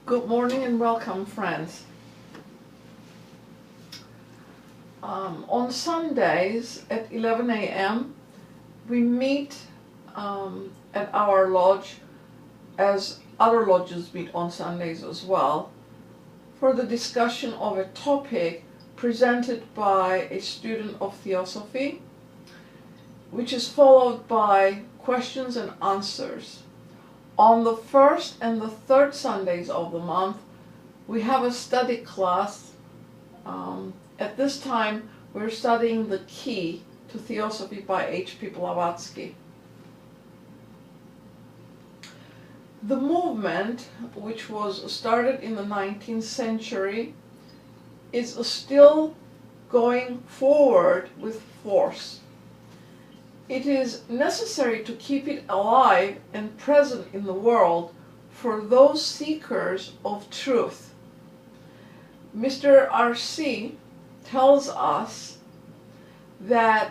Good morning and welcome, friends. On Sundays at 11 a.m. we meet at our lodge, as other lodges meet on Sundays as well, for the discussion of a topic presented by a student of Theosophy, which is followed by questions and answers. On the first and the third Sundays of the month, we have a study class. At this time, we're studying The Key to Theosophy by HPB. The movement, which was started in the 19th century, is still going forward with force. It is necessary to keep it alive and present in the world for those seekers of truth. Mr. R.C. tells us that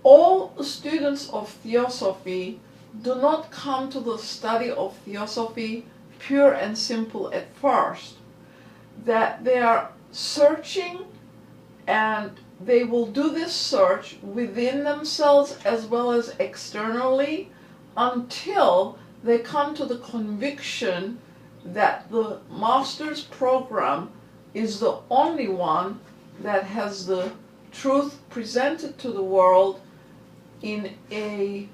all students of Theosophy do not come to the study of Theosophy pure and simple at first, that they are searching, and they will do this search within themselves as well as externally until they come to the conviction that the Master's program is the only one that has the truth presented to the world in a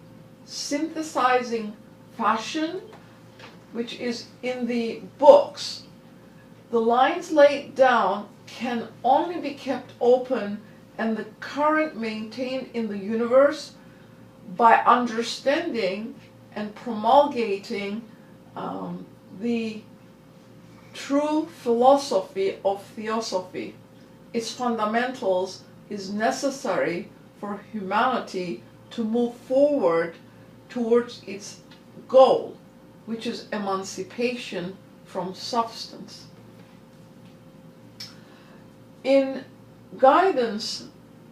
synthesizing fashion, which is in the books. The lines laid down can only be kept open and the current maintained in the universe by understanding and promulgating the true philosophy of Theosophy. Its fundamentals is necessary for humanity to move forward towards its goal, which is emancipation from substance. In guidance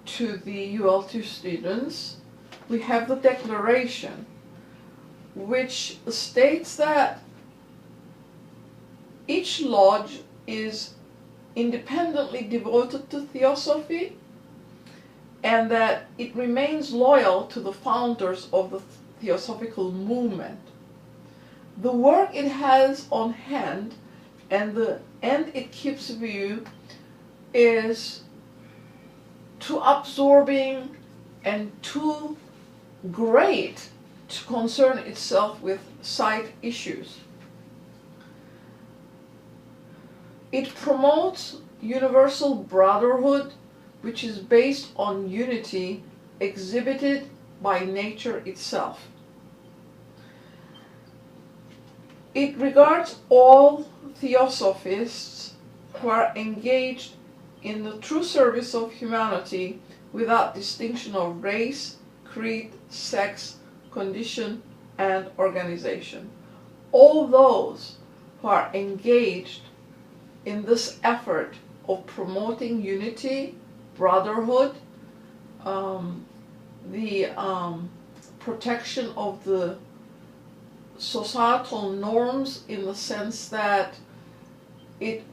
to the UL2 students, we have the declaration, which states that each lodge is independently devoted to Theosophy and that it remains loyal to the founders of the Theosophical movement. The work it has on hand and the end it keeps view is too absorbing and too great to concern itself with side issues. It promotes universal brotherhood, which is based on unity exhibited by nature itself. It regards all Theosophists who are engaged in the true service of humanity without distinction of race, creed, sex, condition, and organization. All those who are engaged in this effort of promoting unity, brotherhood, the protection of the societal norms in the sense that it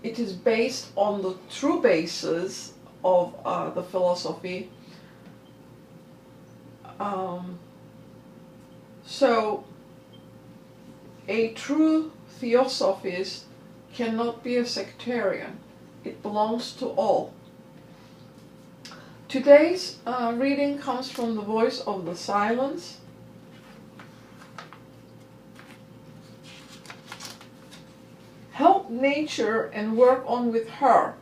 is based on the true basis of the philosophy. So a true Theosophist cannot be a sectarian. It belongs to all. Today's reading comes from the Voice of the Silence. Help nature and work on with her,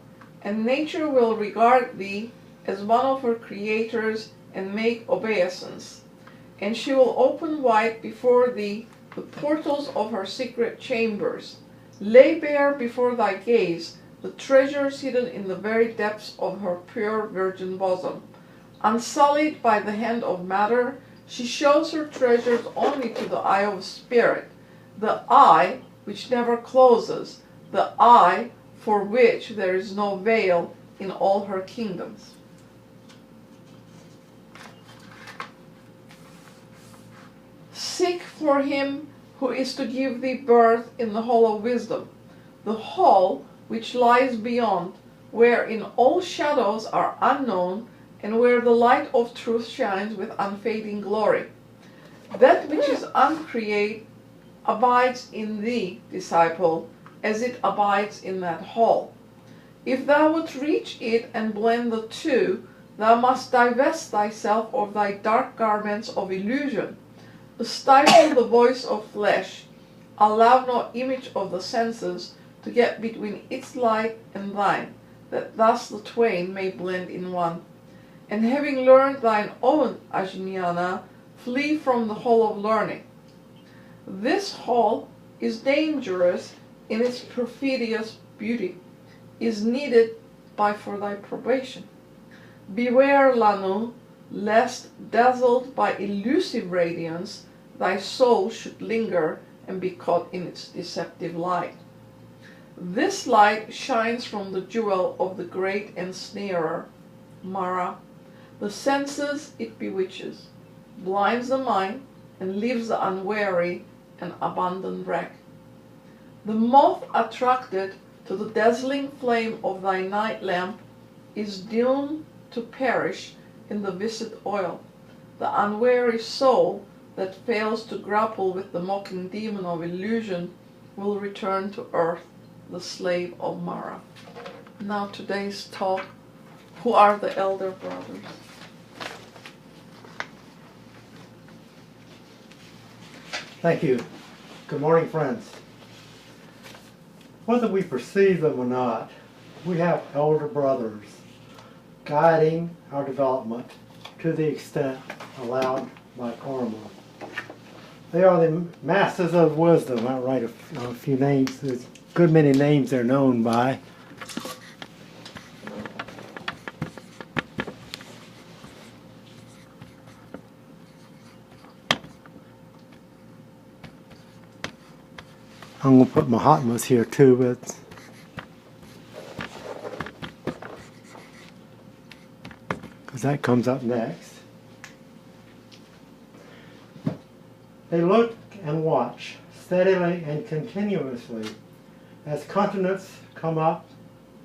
and nature will regard thee as one of her creators and make obeisance. And she will open wide before thee the portals of her secret chambers. Lay bare before thy gaze the treasures hidden in the very depths of her pure virgin bosom. Unsullied by the hand of matter, she shows her treasures only to the eye of spirit, the eye which never closes, the eye for which there is no veil in all her kingdoms. Seek for him who is to give thee birth in the hall of wisdom, the hall which lies beyond, wherein all shadows are unknown, and where the light of truth shines with unfading glory. That which is uncreate abides in thee, disciple, as it abides in that hall. If thou wilt reach it and blend the two, thou must divest thyself of thy dark garments of illusion, stifle the voice of flesh, allow no image of the senses to get between its light and thine, that thus the twain may blend in one. And having learned thine own ajnana, flee from the hall of learning. This hall is dangerous in its perfidious beauty, is needed for thy probation. Beware, Lanu, lest, dazzled by elusive radiance, thy soul should linger and be caught in its deceptive light. This light shines from the jewel of the great ensnarer, Mara. The senses it bewitches, blinds the mind, and leaves the unwary an abandoned wreck. The moth attracted to the dazzling flame of thy night lamp is doomed to perish in the viscid oil. The unwary soul that fails to grapple with the mocking demon of illusion will return to earth, the slave of Mara. Now today's talk, who are the elder brothers? Thank you. Good morning, friends. Whether we perceive them or not, we have elder brothers guiding our development to the extent allowed by karma. They are the masters of wisdom. I'll write a few names. There's a good many names they're known by. I'm going to put Mahatmas here too, but because that comes up next. They look and watch steadily and continuously as continents come up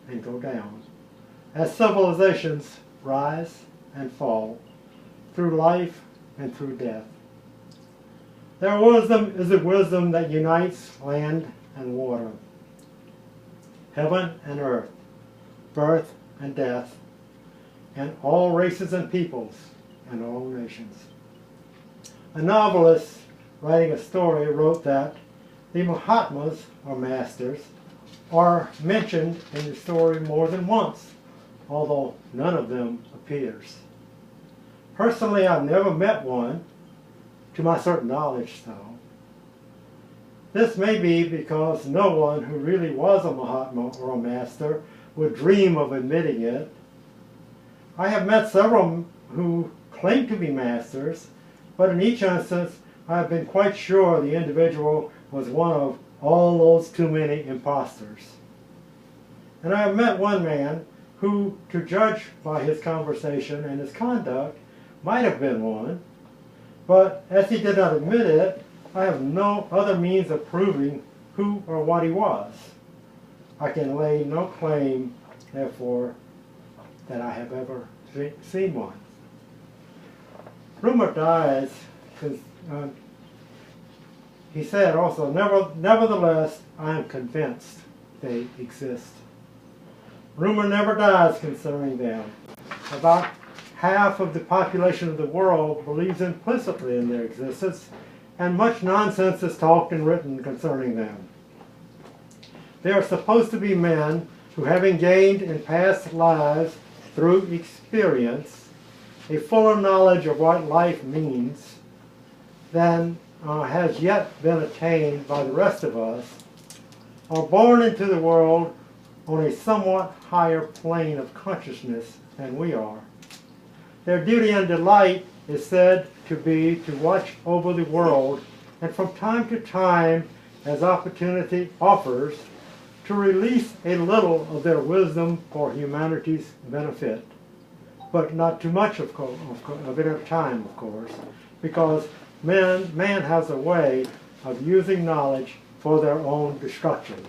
and go down, as civilizations rise and fall, through life and through death. Their wisdom is the wisdom that unites land and water, heaven and earth, birth and death, and all races and peoples and all nations. A novelist writing a story wrote that the Mahatmas, or masters, are mentioned in the story more than once, although none of them appears. Personally, I've never met one, to my certain knowledge though. This may be because no one who really was a Mahatma or a master would dream of admitting it. I have met several who claim to be masters, but in each instance I have been quite sure the individual was one of all those too many imposters. And I have met one man who, to judge by his conversation and his conduct, might have been one, but as he did not admit it, I have no other means of proving who or what he was. I can lay no claim, therefore, that I have ever seen one. Rumor dies, he said also, nevertheless, I am convinced they exist. Rumor never dies concerning them. About half of the population of the world believes implicitly in their existence, and much nonsense is talked and written concerning them. They are supposed to be men who, having gained in past lives through experience a fuller knowledge of what life means than has yet been attained by the rest of us, are born into the world on a somewhat higher plane of consciousness than we are. Their duty and delight is said to be to watch over the world, and from time to time, as opportunity offers, to release a little of their wisdom for humanity's benefit. But not too much of it at a time, of course, because man has a way of using knowledge for their own destruction.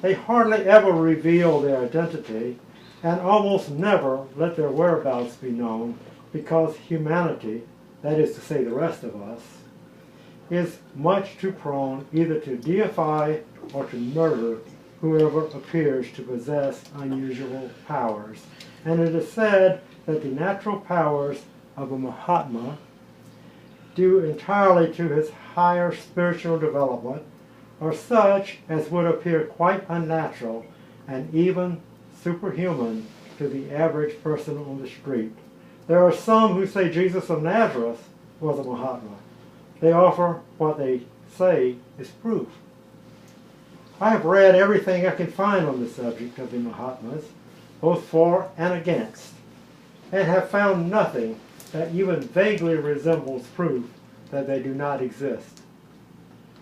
They hardly ever reveal their identity and almost never let their whereabouts be known, because humanity, that is to say the rest of us, is much too prone either to deify or to murder whoever appears to possess unusual powers. And it is said that the natural powers of a Mahatma, due entirely to his higher spiritual development, are such as would appear quite unnatural and even superhuman to the average person on the street. There are some who say Jesus of Nazareth was a Mahatma. They offer what they say is proof. I have read everything I can find on the subject of the Mahatmas, both for and against, and have found nothing that even vaguely resembles proof that they do not exist,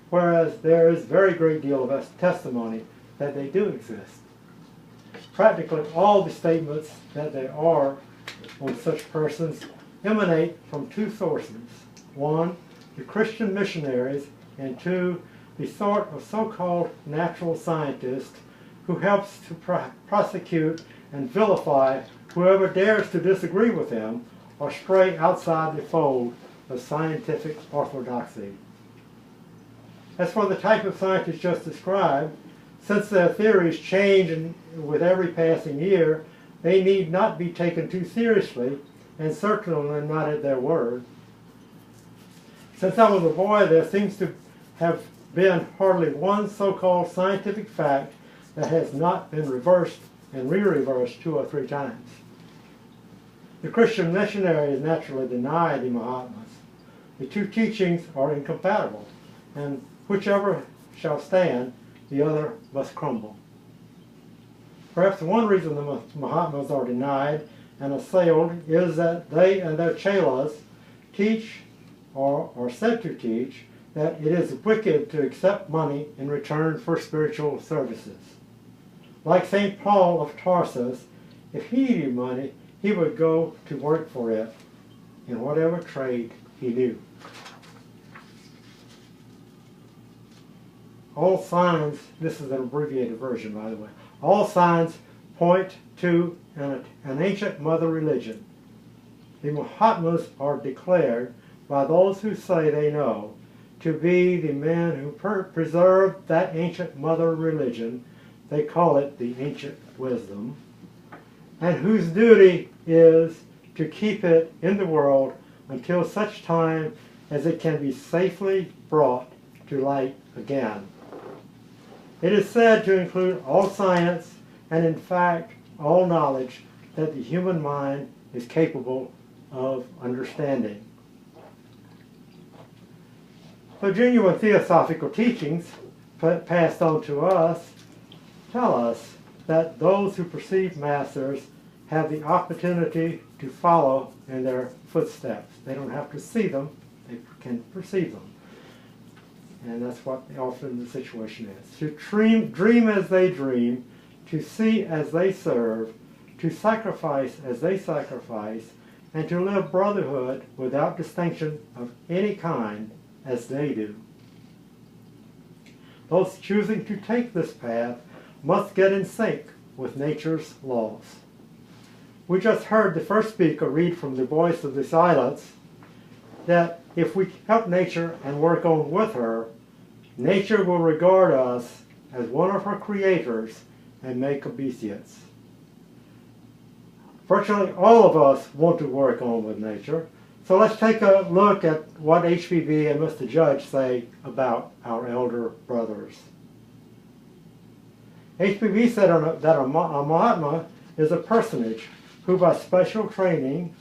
whereas there is a very great deal of testimony that they do exist. Practically all the statements that there are on such persons emanate from two sources. One, the Christian missionaries, and two, the sort of so-called natural scientist who helps to prosecute and vilify whoever dares to disagree with him or stray outside the fold of scientific orthodoxy. As for the type of scientist just described, since their theories change with every passing year, they need not be taken too seriously, and certainly not at their word. Since I was a boy, there seems to have been hardly one so-called scientific fact that has not been reversed and re-reversed 2 or 3 times. The Christian missionaries naturally deny the Mahatmas. The two teachings are incompatible, and whichever shall stand, the other must crumble. Perhaps one reason the Mahatmas are denied and assailed is that they and their chelas teach, or are said to teach, that it is wicked to accept money in return for spiritual services. Like St. Paul of Tarsus, if he needed money, he would go to work for it in whatever trade he knew. All signs, this is an abbreviated version by the way, all signs point to an ancient mother religion. The Mahatmas are declared by those who say they know to be the men who preserved that ancient mother religion. They call it the ancient wisdom, and whose duty is to keep it in the world until such time as it can be safely brought to light again. It is said to include all science and, in fact, all knowledge that the human mind is capable of understanding. So genuine theosophical teachings passed on to us tell us that those who perceive masters have the opportunity to follow in their footsteps. They don't have to see them, they can perceive them. And that's what often the situation is. To dream as they dream, to see as they serve, to sacrifice as they sacrifice, and to live brotherhood without distinction of any kind as they do. Those choosing to take this path must get in sync with nature's laws. We just heard the first speaker read from the voice of the silence that if we help nature and work on with her, nature will regard us as one of her creators and make obeisance. Virtually all of us want to work on with nature, so let's take a look at what HPB and Mr. Judge say about our elder brothers. HPB said that a Mahatma is a personage who by special training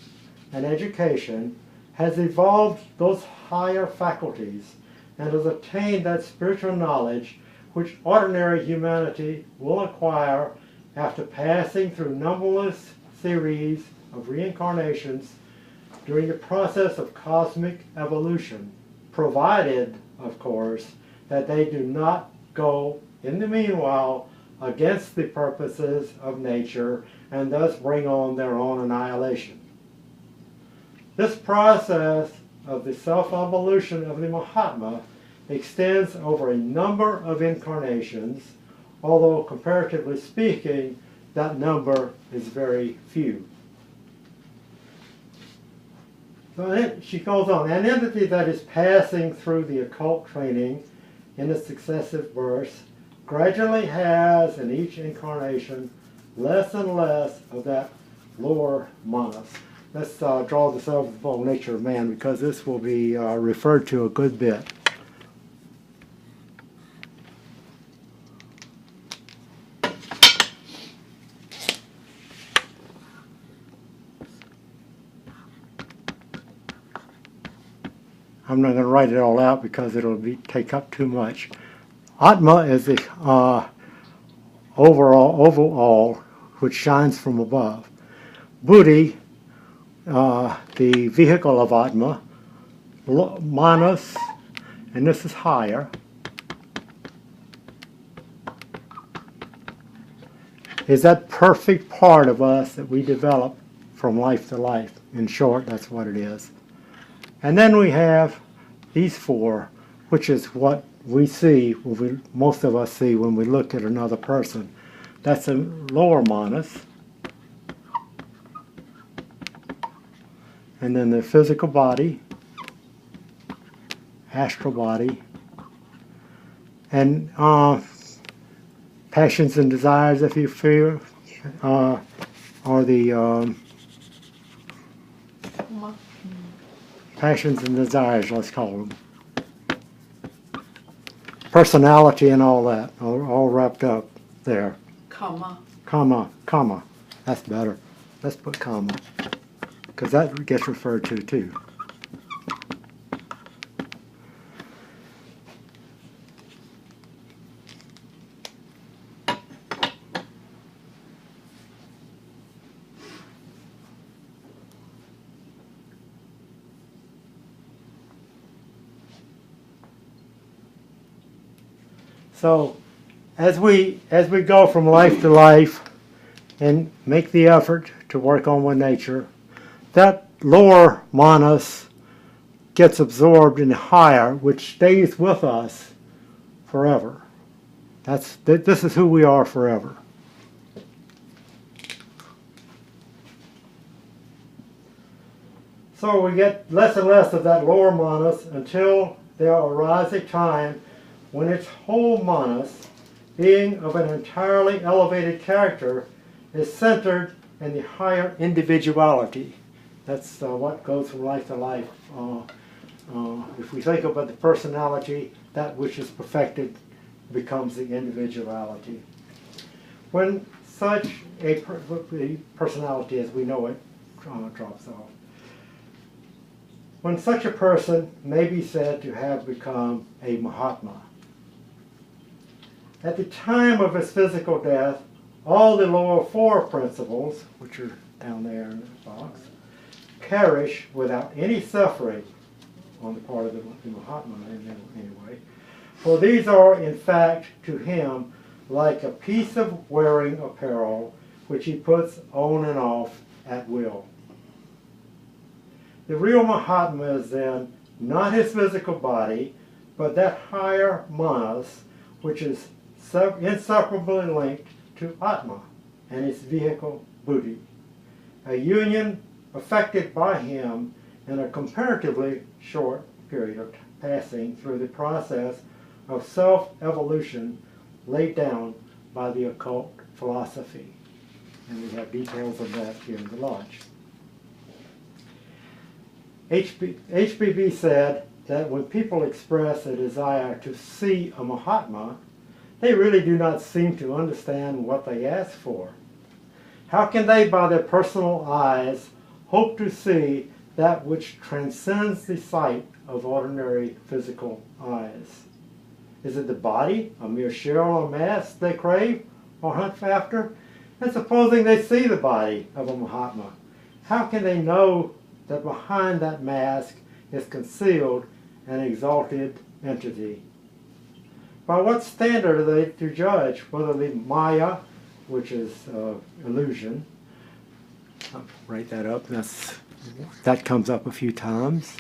and education has evolved those higher faculties and has attained that spiritual knowledge which ordinary humanity will acquire after passing through numberless series of reincarnations during the process of cosmic evolution, provided, of course, that they do not go, in the meanwhile, against the purposes of nature and thus bring on their own annihilation. This process of the self-evolution of the Mahatma extends over a number of incarnations, although comparatively speaking, that number is very few. So she goes on, an entity that is passing through the occult training in its successive births gradually has, in each incarnation, less and less of that lower manas. Let's draw the sevenfold nature of man, because this will be referred to a good bit. I'm not going to write it all out because it'll take up too much. Atma is the overall, which shines from above. Buddhi, the vehicle of Atma, manas, and this is higher, is that perfect part of us that we develop from life to life. In short, that's what it is. And then we have these four, which is what we see, most of us see when we look at another person. That's a lower manas. And then the physical body, astral body, and passions and desires, if you feel, are the passions and desires, let's call them. Personality and all that, all wrapped up there. Karma. Comma. That's better. Let's put comma, because that gets referred to too. So, as we go from life to life and make the effort to work on one nature, that lower manas gets absorbed in the higher, which stays with us forever. This is who we are forever. So we get less and less of that lower manas until there arrives a time when its whole manas, being of an entirely elevated character, is centered in the higher individuality. That's what goes from life to life. If we think about the personality, that which is perfected becomes the individuality. When such a personality as we know it drops off, when such a person may be said to have become a Mahatma, at the time of his physical death, all the lower four principles, which are down there in the box, perish without any suffering on the part of the Mahatma anyway. For these are, in fact, to him like a piece of wearing apparel which he puts on and off at will. The real Mahatma is then not his physical body, but that higher manas, which is inseparably linked to Atma and its vehicle Buddhi, a union effected by him in a comparatively short period of passing through the process of self-evolution laid down by the occult philosophy. And we have details of that here in the lodge. HPB said that when people express a desire to see a Mahatma, they really do not seem to understand what they ask for. How can they, by their personal eyes, hope to see that which transcends the sight of ordinary physical eyes? Is it the body, a mere shell or mask they crave or hunt after? And supposing they see the body of a Mahatma, how can they know that behind that mask is concealed an exalted entity? By what standard are they to judge whether the Maya, which is illusion, I'll write that up, that comes up a few times.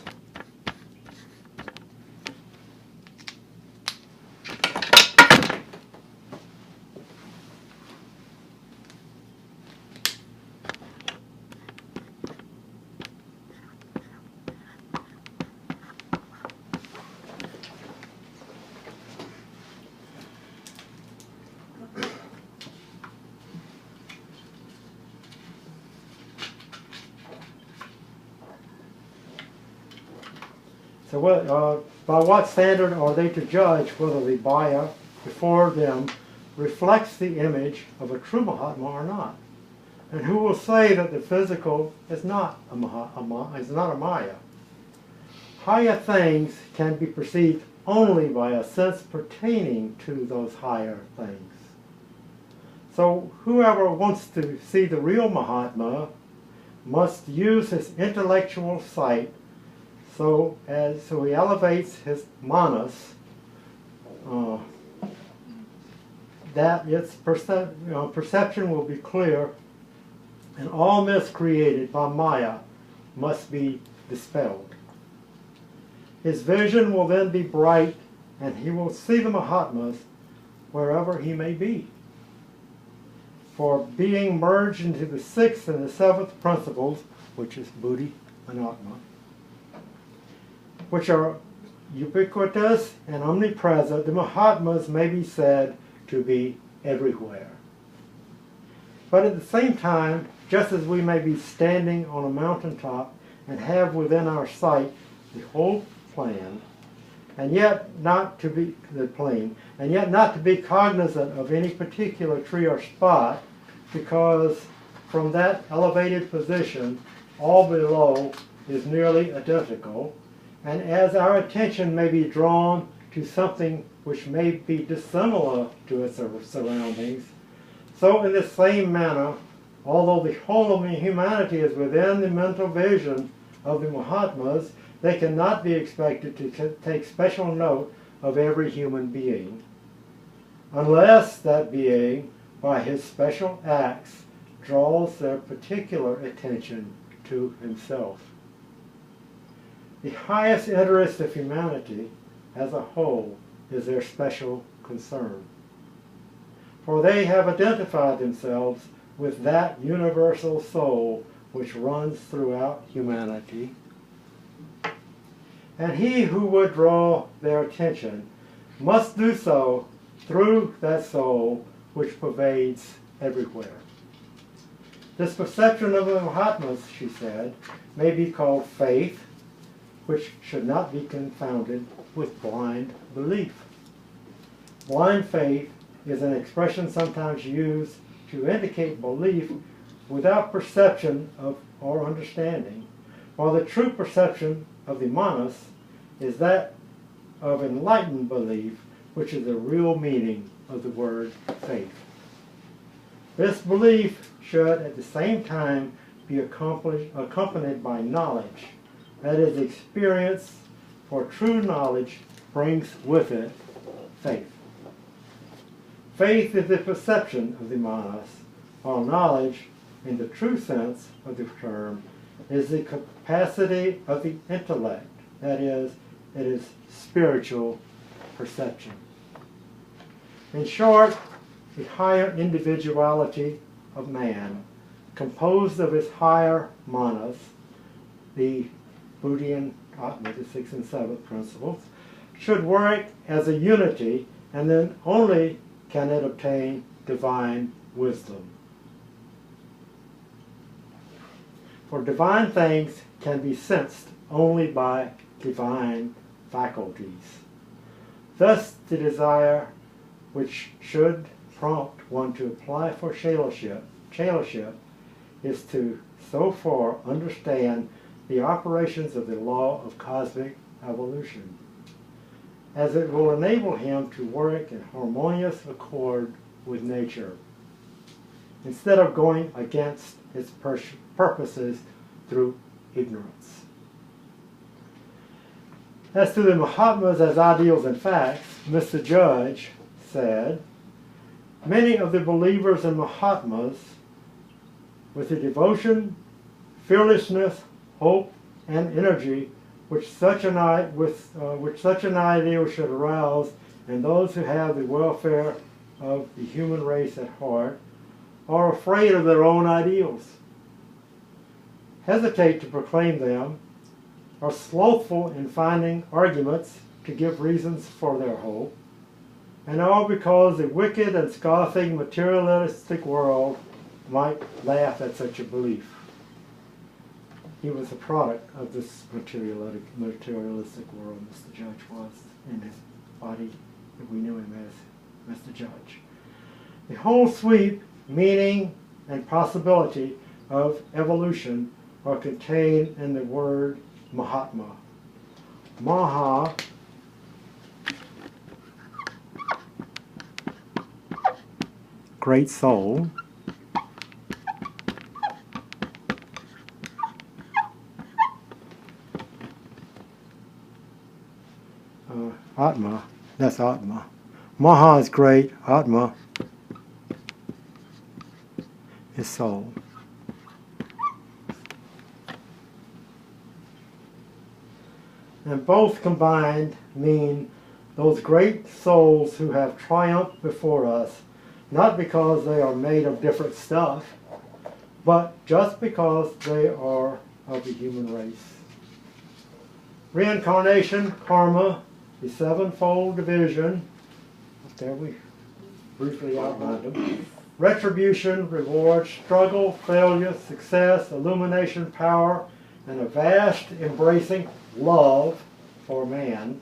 by what standard are they to judge whether the Baya before them reflects the image of a true Mahatma or not? And who will say that the physical is not a Maya? Higher things can be perceived only by a sense pertaining to those higher things. So whoever wants to see the real Mahatma must use his intellectual sight so he elevates his manas, that its perception will be clear, and all myths created by Maya must be dispelled. His vision will then be bright, and he will see the Mahatmas wherever he may be. For being merged into the sixth and the seventh principles, which is Buddhi and Atma, which are ubiquitous and omnipresent, the Mahatmas may be said to be everywhere. But at the same time, just as we may be standing on a mountaintop and have within our sight the whole plan, and yet not to be cognizant of any particular tree or spot, because from that elevated position all below is nearly identical, and as our attention may be drawn to something which may be dissimilar to its surroundings, so in the same manner, although the whole of humanity is within the mental vision of the Mahatmas, they cannot be expected to take special note of every human being, unless that being, by his special acts, draws their particular attention to himself. The highest interest of humanity as a whole is their special concern, for they have identified themselves with that universal soul which runs throughout humanity. And he who would draw their attention must do so through that soul which pervades everywhere. This perception of the Mahatmas, she said, may be called faith, which should not be confounded with blind belief. Blind faith is an expression sometimes used to indicate belief without perception of or understanding, while the true perception of the manas is that of enlightened belief, which is the real meaning of the word faith. This belief should at the same time be accompanied by knowledge, that is, experience, for true knowledge brings with it faith. Faith is the perception of the manas, while knowledge, in the true sense of the term, is the capacity of the intellect, that is, it is spiritual perception. In short, the higher individuality of man, composed of his higher manas, the Buddhi and Atma, the sixth and seventh principles, should work as a unity, and then only can it obtain divine wisdom. For divine things can be sensed only by divine faculties. Thus the desire which should prompt one to apply for chelaship is to so far understand the operations of the law of cosmic evolution, as it will enable him to work in harmonious accord with nature, instead of going against its purposes through ignorance. As to the Mahatmas as ideals and facts, Mr. Judge said, many of the believers in Mahatmas, with the devotion, fearlessness, hope, and energy which such an ideal should arouse in those who have the welfare of the human race at heart, are afraid of their own ideals, hesitate to proclaim them, are slothful in finding arguments to give reasons for their hope, and all because the wicked and scoffing materialistic world might laugh at such a belief. he was a product of this materialistic world, Mr. Judge was, in his body that we knew him as Mr. Judge. The whole sweep, meaning, and possibility of evolution are contained in the word Mahatma. Maha great soul, Atma, that's Atma. Maha is great, Atma is soul. And both combined mean those great souls who have triumphed before us, not because they are made of different stuff, but just because they are of the human race. Reincarnation, karma, the sevenfold division, there we briefly outlined them. Retribution, reward, struggle, failure, success, illumination, power, and a vast embracing love for man.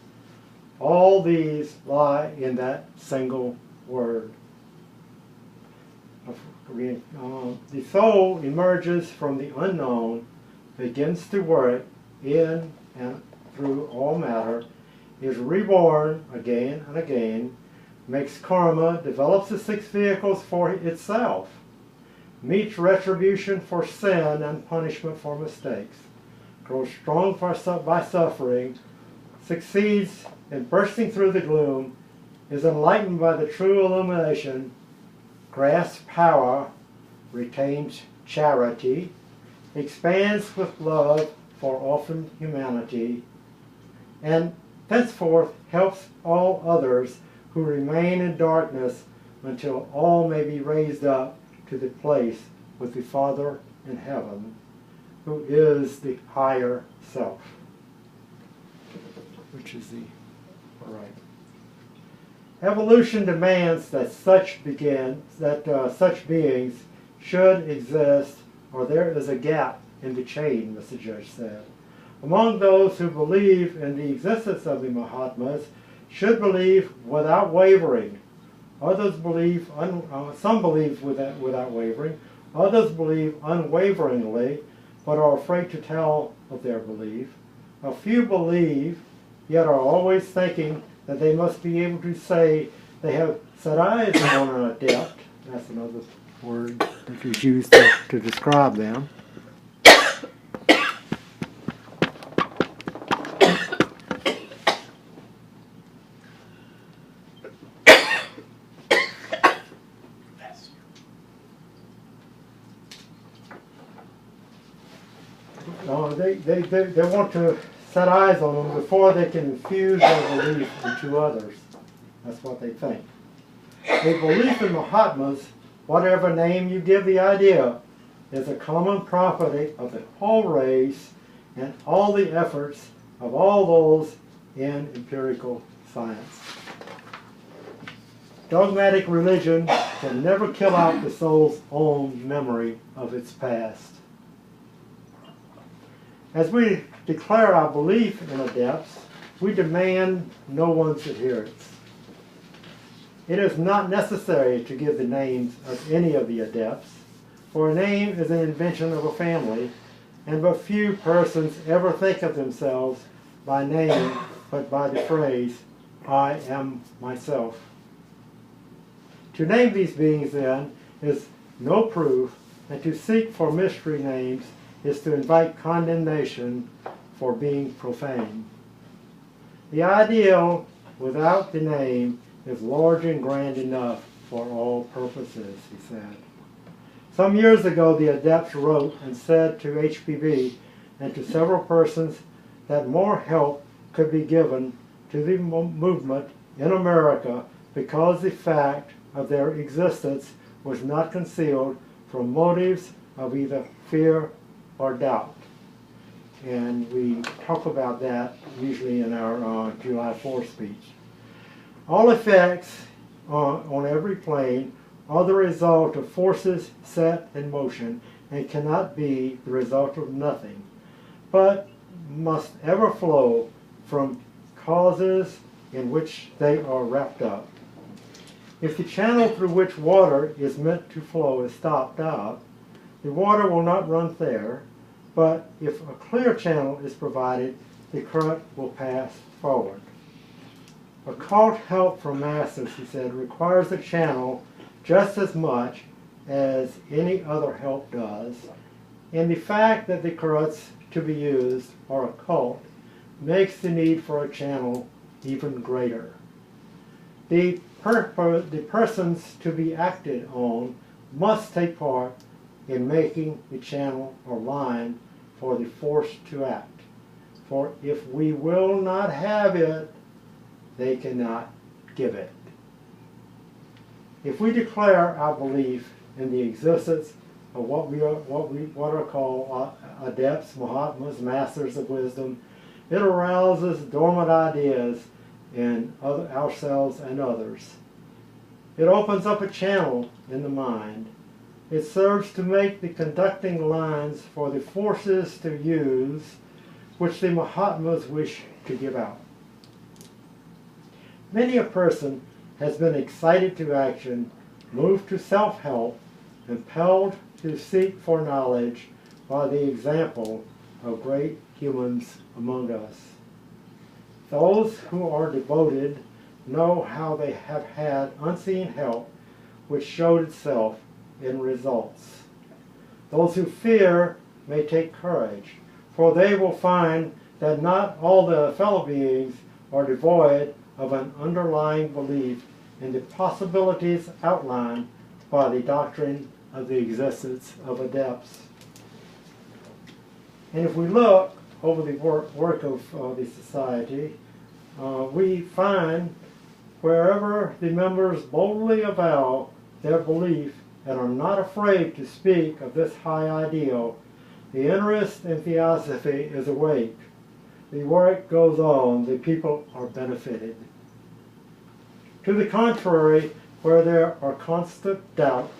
All these lie in that single word. The soul emerges from the unknown, begins to work in and through all matter, is reborn again and again, makes karma, develops the 6 vehicles for itself, meets retribution for sin and punishment for mistakes, grows strong by suffering, succeeds in bursting through the gloom, is enlightened by the true illumination, grasps power, retains charity, expands with love for orphaned humanity, and thenceforth helps all others who remain in darkness until all may be raised up to the place with the Father in heaven, who is the higher self, which is the right. Evolution demands that such beings should exist, or there is a gap in the chain, Mr. Judge said. Among those who believe in the existence of the Mahatmas should believe without wavering. Others believe, some believe without wavering. Others believe unwaveringly, but are afraid to tell of their belief. A few believe, yet are always thinking that they must be able to say they have set eyes on an adept. That's another word that is used to describe them. They want to set eyes on them before they can infuse their belief into others. That's what they think. A belief in Mahatmas, whatever name you give the idea, is a common property of the whole race and all the efforts of all those in empirical science. Dogmatic religion can never kill out the soul's own memory of its past. As we declare our belief in adepts, we demand no one's adherence. It is not necessary to give the names of any of the adepts, for a name is an invention of a family, and but few persons ever think of themselves by name, but by the phrase, "I am myself." To name these beings, then, is no proof, and to seek for mystery names is to invite condemnation for being profane. The ideal, without the name, is large and grand enough for all purposes, he said. Some years ago, the adepts wrote and said to HPB and to several persons that more help could be given to the movement in America because the fact of their existence was not concealed from motives of either fear or doubt. And we talk about that usually in our July 4th speech. All effects on every plane are the result of forces set in motion and cannot be the result of nothing. but must ever flow from causes in which they are wrapped up. If the channel through which water is meant to flow is stopped up, the water will not run there, but if a clear channel is provided, the current will pass forward. Occult help from masters, he said, requires a channel just as much as any other help does, and the fact that the currents to be used are occult makes the need for a channel even greater. The persons to be acted on must take part in making the channel or line for the force to act. For if we will not have it, they cannot give it. If we declare our belief in the existence of what are called adepts, Mahatmas, masters of wisdom, it arouses dormant ideas in ourselves and others. It opens up a channel in the mind. It serves to make the conducting lines for the forces to use which the Mahatmas wish to give out. Many a person has been excited to action, moved to self-help, impelled to seek for knowledge by the example of great humans among us. Those who are devoted know how they have had unseen help which showed itself in results. Those who fear may take courage, for they will find that not all the fellow beings are devoid of an underlying belief in the possibilities outlined by the doctrine of the existence of adepts. And if we look over the work of the society, we find wherever the members boldly avow their belief and are not afraid to speak of this high ideal, the interest in Theosophy is awake. The work goes on, the people are benefited. To the contrary, where there are constant doubt,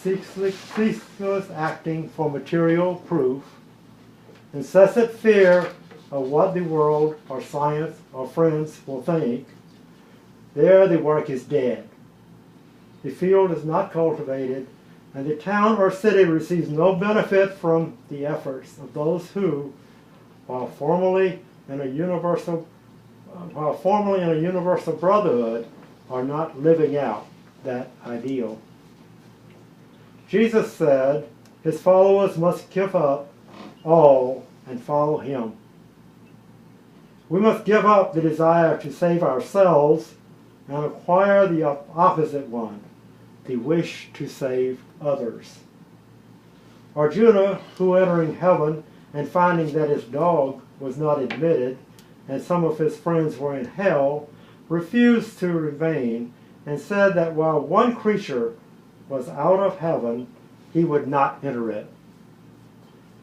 ceaseless acting for material proof, incessant fear of what the world or science or friends will think, there the work is dead. The field is not cultivated, and the town or city receives no benefit from the efforts of those who, while formerly in a universal brotherhood, are not living out that ideal. Jesus said his followers must give up all and follow him. We must give up the desire to save ourselves and acquire the opposite one, the wish to save others. Arjuna, who entering heaven and finding that his dog was not admitted and some of his friends were in hell, refused to remain and said that while one creature was out of heaven, he would not enter it.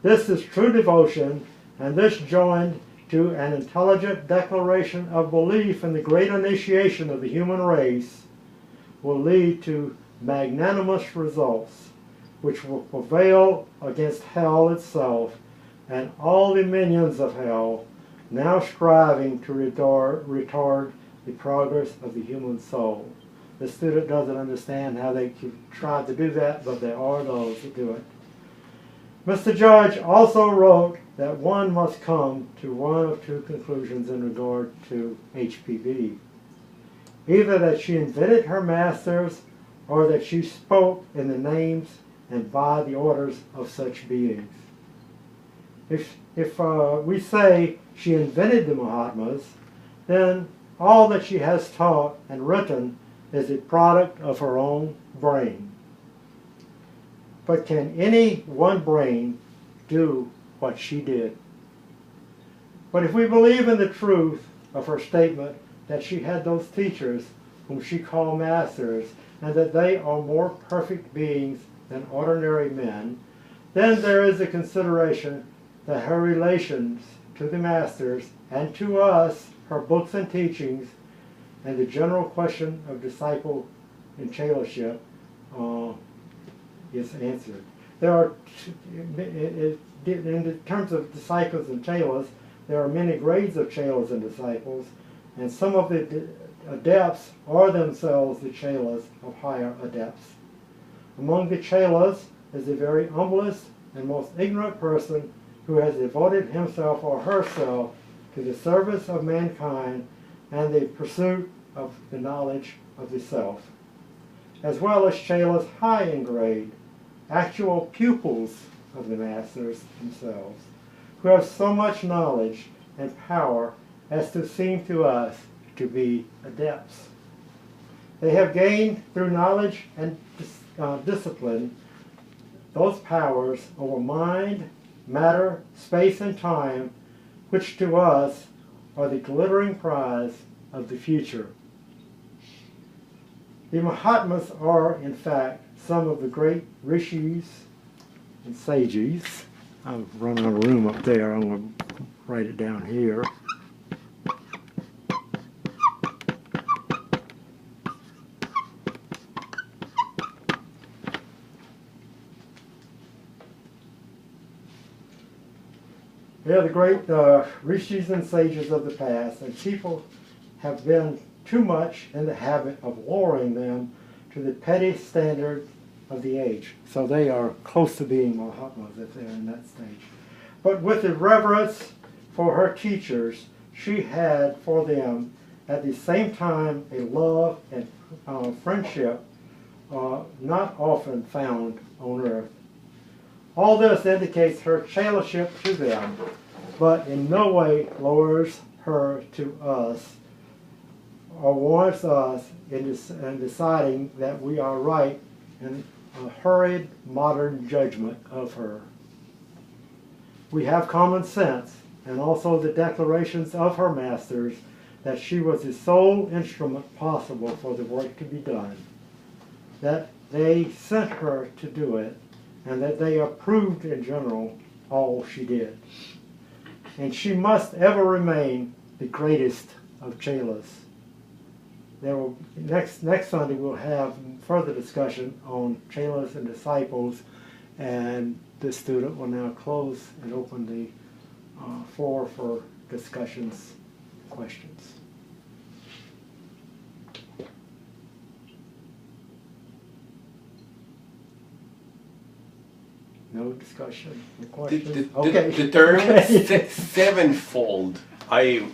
This is true devotion, and this joined to an intelligent declaration of belief in the great initiation of the human race will lead to magnanimous results, which will prevail against hell itself and all the minions of hell, now striving to retard the progress of the human soul. The student doesn't understand how they try to do that, but there are those that do it. Mr. Judge also wrote that one must come to one of two conclusions in regard to HPB. Either that she invented her masters, or that she spoke in the names and by the orders of such beings. If we say she invented the Mahatmas, then all that she has taught and written is a product of her own brain. But can any one brain do what she did? But if we believe in the truth of her statement that she had those teachers whom she called masters, and that they are more perfect beings than ordinary men, then there is a consideration that her relations to the masters and to us, her books and teachings, and the general question of disciple and chelaship is answered. there are, in terms of disciples and chelas, there are many grades of chelas and disciples, and some of the adepts are themselves the chelas of higher adepts. Among the chelas is the very humblest and most ignorant person who has devoted himself or herself to the service of mankind and the pursuit of the knowledge of the self, as well as chelas high in grade, actual pupils of the masters themselves, who have so much knowledge and power as to seem to us to be adepts. They have gained through knowledge and discipline those powers over mind, matter, space, and time, which to us are the glittering prize of the future. The Mahatmas are, in fact, some of the great rishis and sages. I've run out of room up there. I'm going to write it down here. They are the great rishis and sages of the past, and people have been too much in the habit of lowering them to the petty standard of the age. So they are close to being Mahatmas if they're in that stage. But with the reverence for her teachers, she had for them at the same time a love and friendship not often found on earth. All this indicates her chelaship to them, but in no way lowers her to us or warrants us in deciding that we are right in a hurried modern judgment of her. We have common sense and also the declarations of her masters that she was the sole instrument possible for the work to be done, that they sent her to do it, and that they approved in general all she did. And she must ever remain the greatest of chelas. There will, next Sunday we'll have further discussion on chelas and disciples, and the student will now close and open the floor for discussions, questions. No discussion, no questions? The term sevenfold, I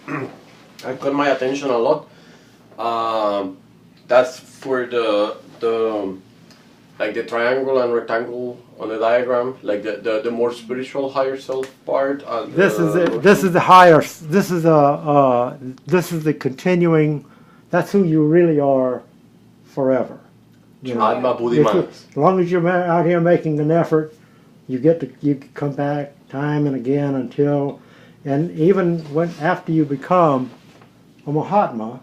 got my attention a lot. That's for the like the triangle and rectangle on the diagram, like the more spiritual higher self part. And this is the higher. This is the continuing. That's who you really are forever. You know, as long as you're out here making an effort, you come back time and again until, and even when after you become a Mahatma,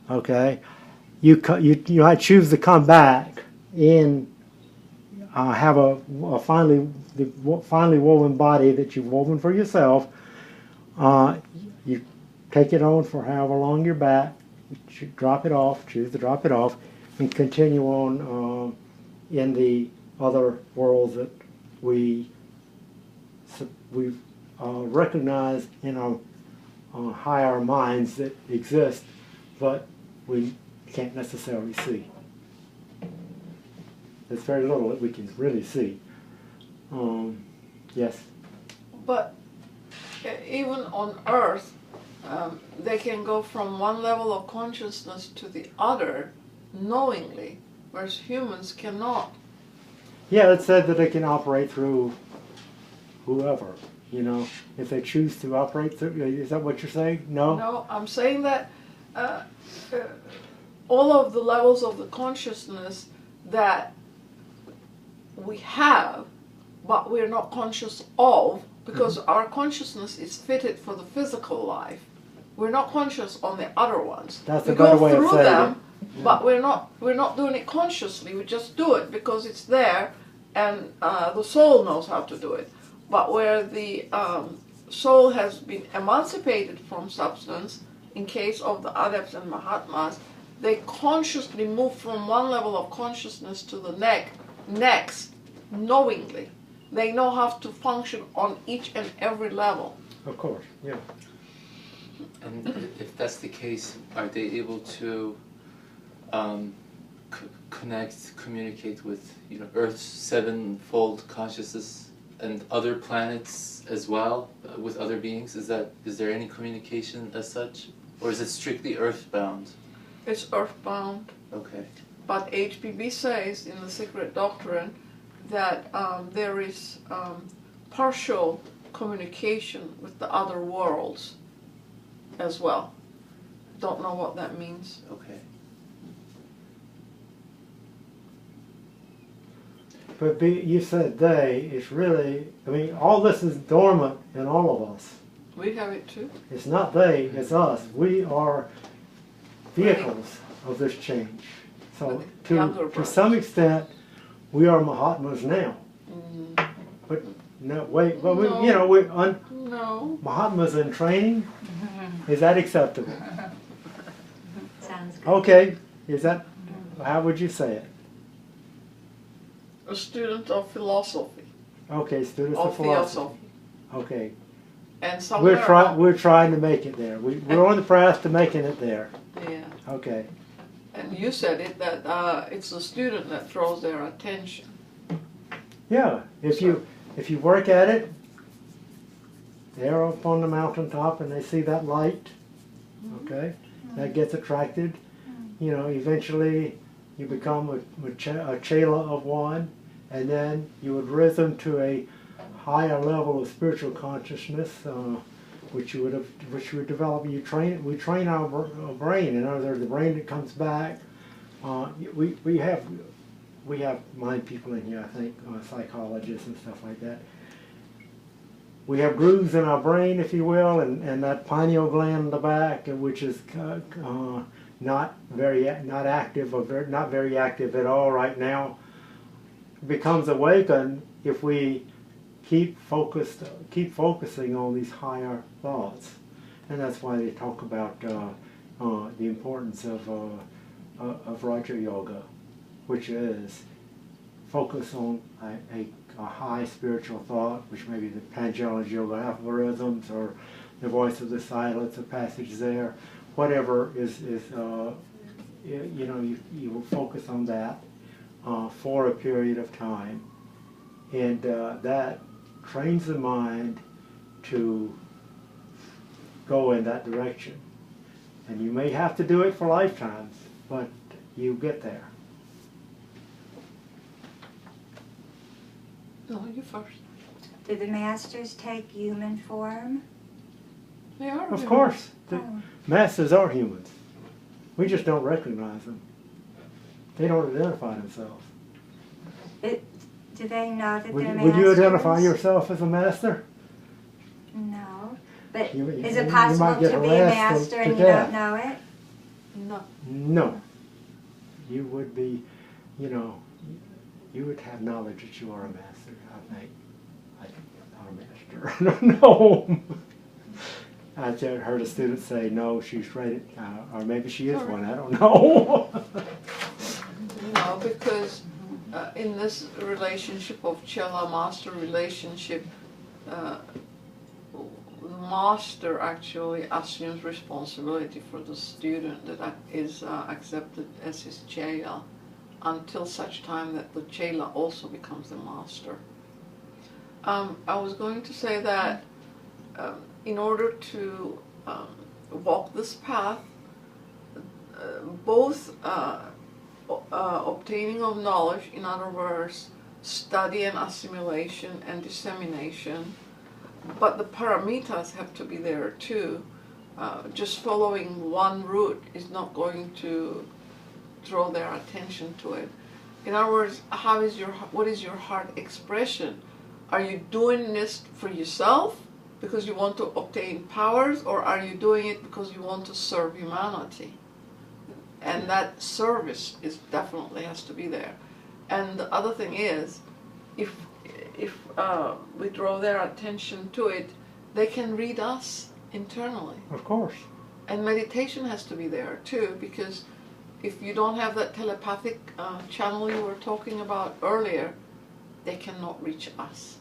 okay, you might choose to come back and have a finely woven body that you've woven for yourself. You take it on for however long you're back. You drop it off, choose to drop it off, and continue on in the other worlds that we've recognized in our higher minds that exist, but we can't necessarily see. There's very little that we can really see. Yes? But even on Earth, they can go from one level of consciousness to the other knowingly, whereas humans cannot. Yeah, it said that they can operate through whoever, you know, if they choose to operate through. Is that what you're saying? No? No, I'm saying that all of the levels of the consciousness that we have, but we're not conscious of, because our consciousness is fitted for the physical life. We're not conscious on the other ones. That's a better way of saying them, it. but we're not doing it consciously. We just do it because it's there, and the soul knows how to do it. But where the soul has been emancipated from substance, in case of the adepts and Mahatmas, they consciously move from one level of consciousness to the next, knowingly. They know how to function on each and every level. Of course, yeah. And if that's the case, are they able to connect, communicate with, you know, Earth's sevenfold consciousness and other planets as well, with other beings? Is there any communication as such, or is it strictly earthbound? It's earthbound. Okay. But HPB says in the Secret Doctrine that there is partial communication with the other worlds as well. Don't know what that means. Okay. But you said they, it's really, I mean, all this is dormant in all of us. We have it too. It's not they, it's us. We are vehicles of this change. So to some extent, we are Mahatmas Nail. But no, wait, well, No. we, you know, No. Mahatmas in training. Is that acceptable? Sounds good. Okay, is that, how would you say it? A student of philosophy. Okay, students Of of philosophy. Theosophy. Okay, And somewhere we're trying to make it there. We're on the path to making it there. Yeah. Okay. And you said it that it's the student that draws their attention. Yeah, if you work at it, they're up on the mountaintop and they see that light, okay, that gets attracted. You know, eventually you become a chela of one, and then you would risen to a higher level of spiritual consciousness, which you would develop. We train our brain. In other words, the brain that comes back. We have mind people in here, I think, psychologists and stuff like that. We have grooves in our brain, if you will, and that pineal gland in the back, which is not very active or not very active at all right now, becomes awakened if we keep focusing on these higher thoughts, and that's why they talk about the importance of Raja Yoga, which is focus on a high spiritual thought, which may be the Patanjali Yoga aphorisms or the voice of the silence, a passage there, whatever is you know, you will focus on that for a period of time, and that trains the mind to go in that direction. And you may have to do it for lifetimes, but you get there. No, you first. Do the masters take human form? They are. Of human. course, the Oh. masters are humans. We just don't recognize them. They don't identify themselves. Do they know that they're Would masters? you identify yourself as a master? No. But You is might it possible get to be a harassed master to and you death. don't know it? No. No. You would be, you know, you would have knowledge that you are a master, I think. Not a master. I don't know. I heard a student say, no, she's rated, or maybe she is one, I don't know. No, because in this relationship of Chela-master relationship, master actually assumes responsibility for the student that is accepted as his Chela until such time that the Chela also becomes the master. I was going to say that in order to walk this path, both obtaining of knowledge, in other words, study and assimilation and dissemination, but the paramitas have to be there too. Just following one route is not going to draw their attention to it. In other words, what is your heart expression? Are you doing this for yourself because you want to obtain powers, or are you doing it because you want to serve humanity? And that service definitely has to be there. And the other thing is, if we draw their attention to it, they can read us internally. Of course. And meditation has to be there too, because if you don't have that telepathic channel you were talking about earlier, they cannot reach us.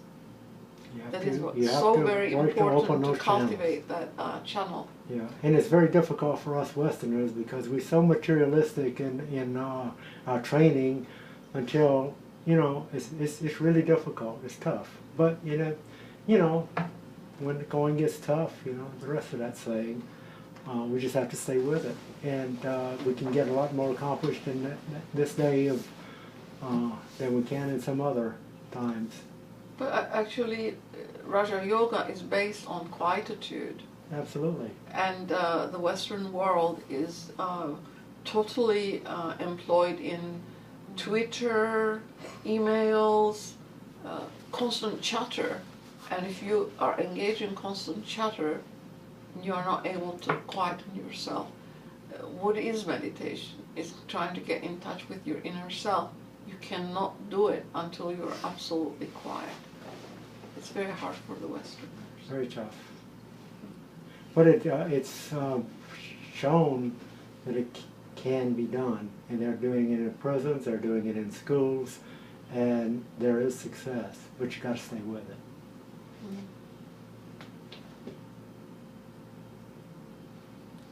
That is you have so to very work to open important to those channels. cultivate that channel. Yeah, and it's very difficult for us Westerners because we're so materialistic in our training until, you know, it's really difficult. It's tough. But, you know, when the going gets tough, you know, the rest of that saying, we just have to stay with it. And we can get a lot more accomplished in this day of than we can in some other times. But actually, Raja Yoga is based on quietude. Absolutely. And the Western world is totally employed in Twitter, emails, constant chatter. And if you are engaged in constant chatter, you are not able to quieten yourself. What is meditation? It's trying to get in touch with your inner self. You cannot do it until you're absolutely quiet. It's very hard for the Westerners. Very tough. But it's shown that it can be done. And they're doing it in prisons, they're doing it in schools, and there is success. But you got to stay with it.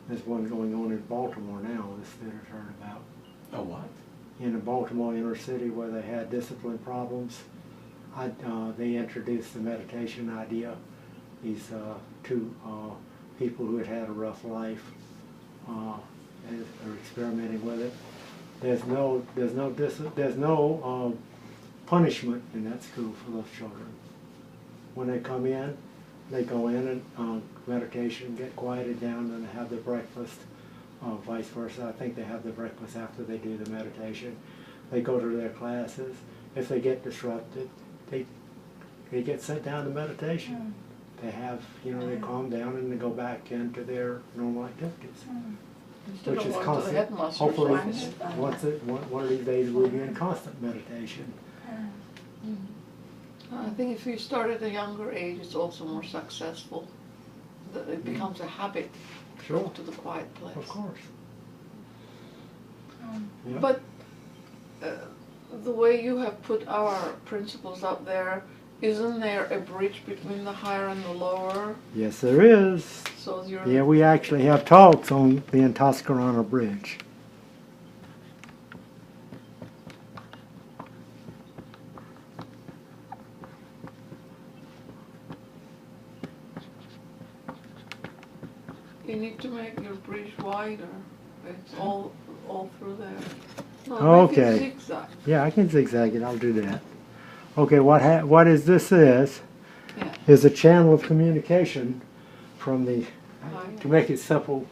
There's one going on in Baltimore now, this theater's heard about. Oh, what? In the Baltimore inner city where they had discipline problems, they introduced the meditation idea. These two people who had had a rough life are experimenting with it. There's no punishment in that school for those children. When they come in, they go in and meditation, get quieted down, and have their breakfast. Vice versa, I think they have their breakfast after they do the meditation. They go to their classes. If they get disrupted, they get sent down to meditation. They have, you know, they calm down and they go back into their normal activities. Instead Which of is going to the constant. headmaster's Hopefully, office. one of these days we'll be in constant meditation. I think if you start at a younger age, it's also more successful. It becomes a habit to Sure. go to the quiet place. Of course. Yeah. But the way you have put our principles up there, isn't there a bridge between the higher and the lower? Yes, there is. So you're Yeah, we actually have talks on the Antascarana Bridge. you need to make your bridge wider. It's all through there. No, Okay. make it zigzag. Yeah, I can zigzag it. I'll do that. Okay, what is this is Yeah. a channel of communication from the, Higher. to make it simple,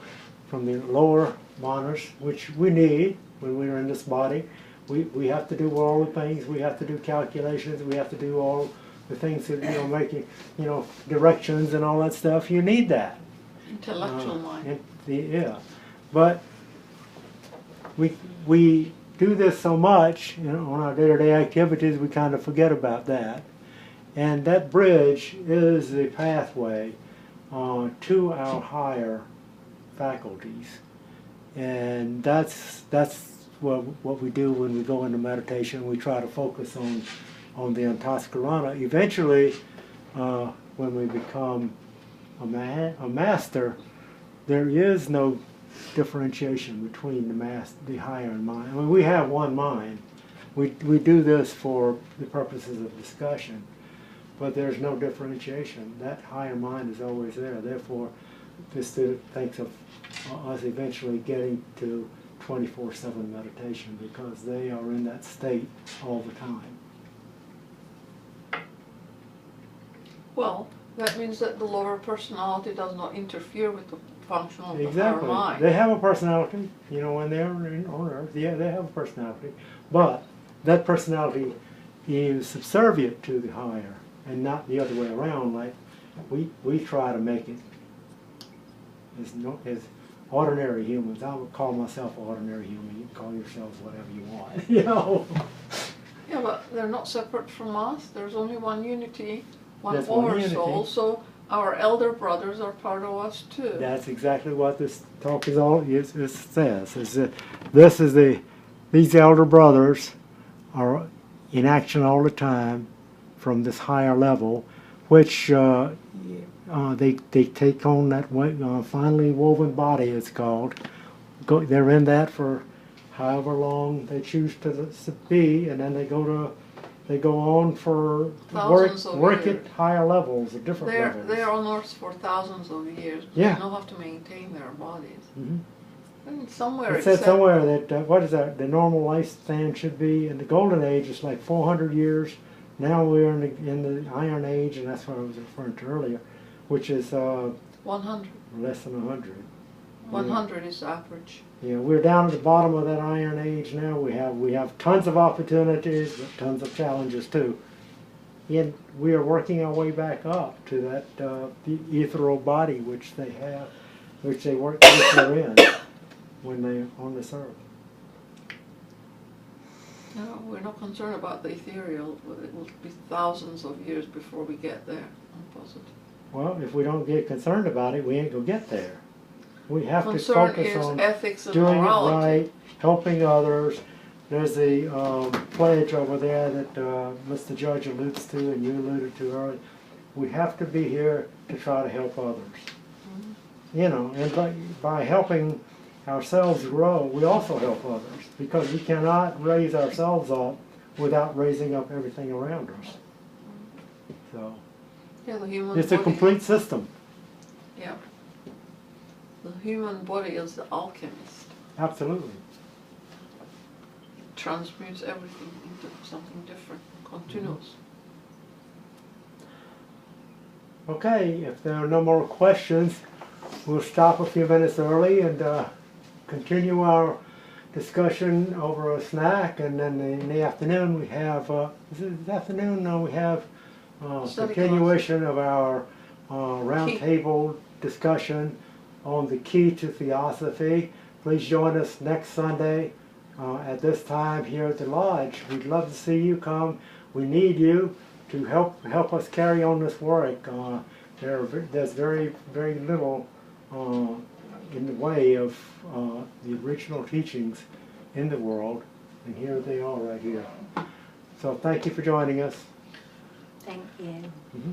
from the lower manas, which we need when we are in this body. We have to do all the things. We have to do calculations. We have to do all the things that, you know, making, you know, directions and all that stuff. You need that. Intellectual mind. Yeah, but we do this so much, you know, on our day-to-day activities, we kind of forget about that. And that bridge is the pathway to our higher faculties. And that's what we do when we go into meditation. We try to focus on the Antascarana. Eventually, when we become a master, there is no differentiation between the higher mind. I mean, we have one mind. We do this for the purposes of discussion, but there's no differentiation. That higher mind is always there. Therefore, the student thinks of us eventually getting to 24/7 meditation because they are in that state all the time. Well, that means that the lower personality does not interfere with the function of the higher Exactly. mind. They have a personality, you know, when they're on Earth. Yeah, they have a personality. But that personality is subservient to the higher and not the other way around. Like we try to make it as ordinary humans. I would call myself an ordinary human. You can call yourselves whatever you want, you know. Yeah, but they're not separate from us. There's only one unity, one That's one oversoul. unity. So our elder brothers are part of us too. That's exactly what this talk is all it says. Is that these elder brothers are in action all the time from this higher level. which they take on that finely woven body, it's called. They're in that for however long they choose to be, and then they go on for work at higher levels, at different levels. They're on Earth for thousands of years. Yeah. They don't have to maintain their bodies. Mm-hmm. And somewhere It said somewhere that what is that? The normal lifespan should be in the Golden Age is like 400 years. Now we're in the Iron Age, and that's what I was referring to earlier, which is 100. less than 100. 100 is average. Yeah, we're down at the bottom of that Iron Age now. We have tons of opportunities, but tons of challenges too. And we are working our way back up to that the ethereal body which they have, which they're in when they're on this earth. No, we're not concerned about the ethereal. It will be thousands of years before we get there. I'm positive. Well, if we don't get concerned about it, we ain't gonna get there. We have to Concern focus is on ethics and doing morality. it right, helping others. There's the pledge over there that Mr. Judge alludes to and you alluded to earlier. We have to be here to try to help others. Mm-hmm. You know, and by helping ourselves grow, we also help others, because we cannot raise ourselves up without raising up everything around us. So Yeah, the human it's body. a complete system. Yeah. The human body is the alchemist. Absolutely. It transmutes everything into something different, continuous. Okay, if there are no more questions, we'll stop a few minutes early and continue our discussion over a snack, and then in the afternoon we have, is it this afternoon? No, we have continuation of our roundtable discussion on the key to Theosophy. Please join us next Sunday at this time here at the Lodge. We'd love to see you come. We need you to help us carry on this work. There's very, very little in the way of the original teachings in the world, and here they are right here. So thank you for joining us. Thank you. Mm-hmm.